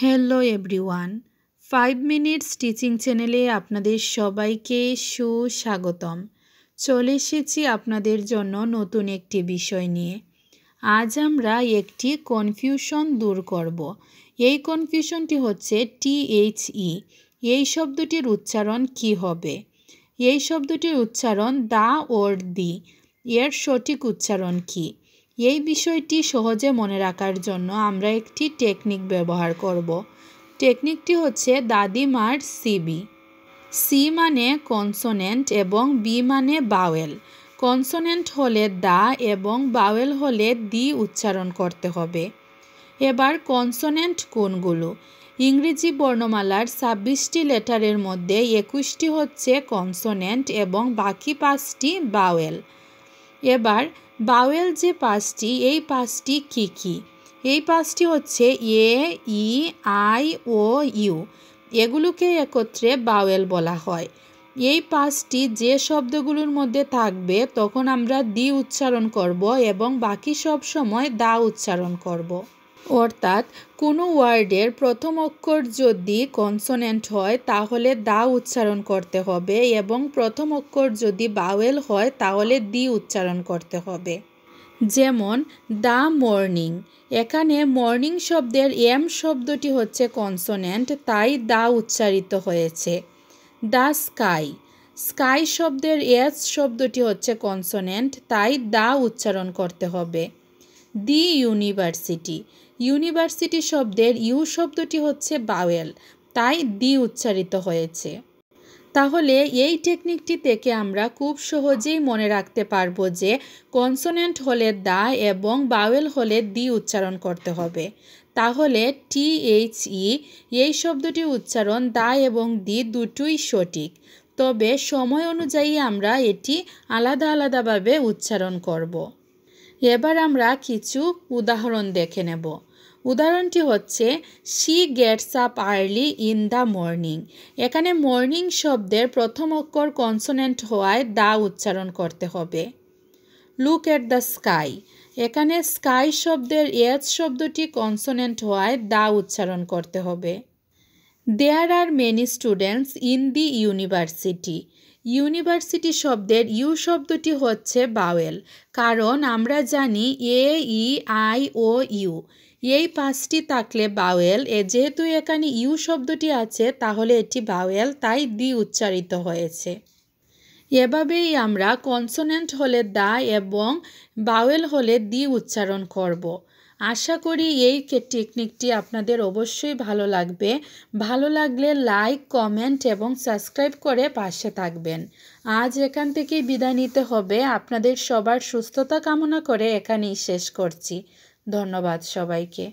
Hello everyone, 5 minutes teaching চ্যানেলে আপনাদের সবাইকে সুস্বাগতম। চলে এসেছি আপনাদের জন্য নতুন একটি বিষয় নিয়ে। আজ আমরা একটি কনফিউশন দূর করব। এই কনফিউশনটি হচ্ছে THE। এই শব্দটির উচ্চারণ কি হবে? এই শব্দটির উচ্চারণ দা ওর দি। এর সঠিক উচ্চারণ কি? এই বিষয়টি সহজে মনে রাখার জন্য আমরা একটি টেকনিক ব্যবহার করব। টেকনিকটি হচ্ছে দাদিমার সিবি। সি মানে কনসোনেন্ট এবং বি মানে বাওয়েল। কনসোনেন্ট হলে দা এবং বাওয়েল হলে দি উচ্চারণ করতে হবে। এবার কনসোনেন্ট কোনগুলো? ইংরেজি বর্ণমালার 26টি লেটারের মধ্যে 21টি হচ্ছে কনসোনেন্ট এবং বাকি 5টি বাওয়েল। এবার বাওয়েল যে 5টি, এই 5টি কী কী? এই 5টি হচ্ছে এ, ই, আই, ও, ইউ। এগুলোকে একত্রে বাওয়েল বলা হয়। এই 5টি যে শব্দগুলোর মধ্যে থাকবে তখন আমরা দি উচ্চারণ করব এবং বাকি সব সময় দা উচ্চারণ করব। অর্থাৎ কোনো ওয়ার্ডের প্রথম অক্ষর যদি কনসোনেন্ট হয় তাহলে দা উচ্চারণ করতে হবে এবং প্রথম অক্ষর যদি বাওয়েল হয় তাহলে দি উচ্চারণ করতে হবে। যেমন দ্য মর্নিং, এখানে মর্নিং শব্দের এম শব্দটি হচ্ছে কনসোনেন্ট, তাই দা উচ্চারিত হয়েছে। দ্য স্কাই, স্কাই শব্দের এস শব্দটি হচ্ছে কনসোনেন্ট, তাই দা উচ্চারণ করতে হবে। দি ইউনিভার্সিটি, ইউনিভার্সিটি শব্দের ইউ শব্দটি হচ্ছে বাওয়েল, তাই দি উচ্চারিত হয়েছে। তাহলে এই টেকনিকটি থেকে আমরা খুব সহজেই মনে রাখতে পারবো যে কনসোনেন্ট হলে দা এবং বাওয়েল হলে দি উচ্চারণ করতে হবে। তাহলে THE এই শব্দটির উচ্চারণ দা এবং দি দুটোই সঠিক, তবে সময় অনুযায়ী আমরা এটি আলাদা আলাদাভাবে উচ্চারণ করব। এবার আমরা কিছু উদাহরণ দেখে নেব। উদাহরণটি হচ্ছে she gets up early in the morning. এখানে মর্নিং শব্দের প্রথম অক্ষর কনসোনেন্ট হওয়ায় দা উচ্চারণ করতে হবে। লুক এট দ্য স্কাই, এখানে স্কাই শব্দের এস শব্দটি কনসোনেন্ট হওয়ায় দা উচ্চারণ করতে হবে। There are many students in the university, university শব্দের ইউ শব্দটি হচ্ছে বাওয়েল, কারণ আমরা জানি এ, ই, আই, ও, ইউ এই 5টি থাকলে বাওয়েল, যেহেতু এখানে ইউ শব্দটি আছে তাহলে এটি বাওয়েল, তাই দি উচ্চারিত হয়েছে। এভাবেই আমরা কনসোনেন্ট হলে দা এবং বাওয়েল হলে দি উচ্চারণ করব। আশা করি এই টেকনিকটি আপনাদের অবশ্যই ভালো লাগবে। ভালো লাগলে লাইক, কমেন্ট এবং সাবস্ক্রাইব করে পাশে থাকবেন। আজ এখান থেকেই বিদায় নিতে হবে। আপনাদের সবার সুস্থতা কামনা করে এখানেই শেষ করছি। ধন্যবাদ সবাইকে।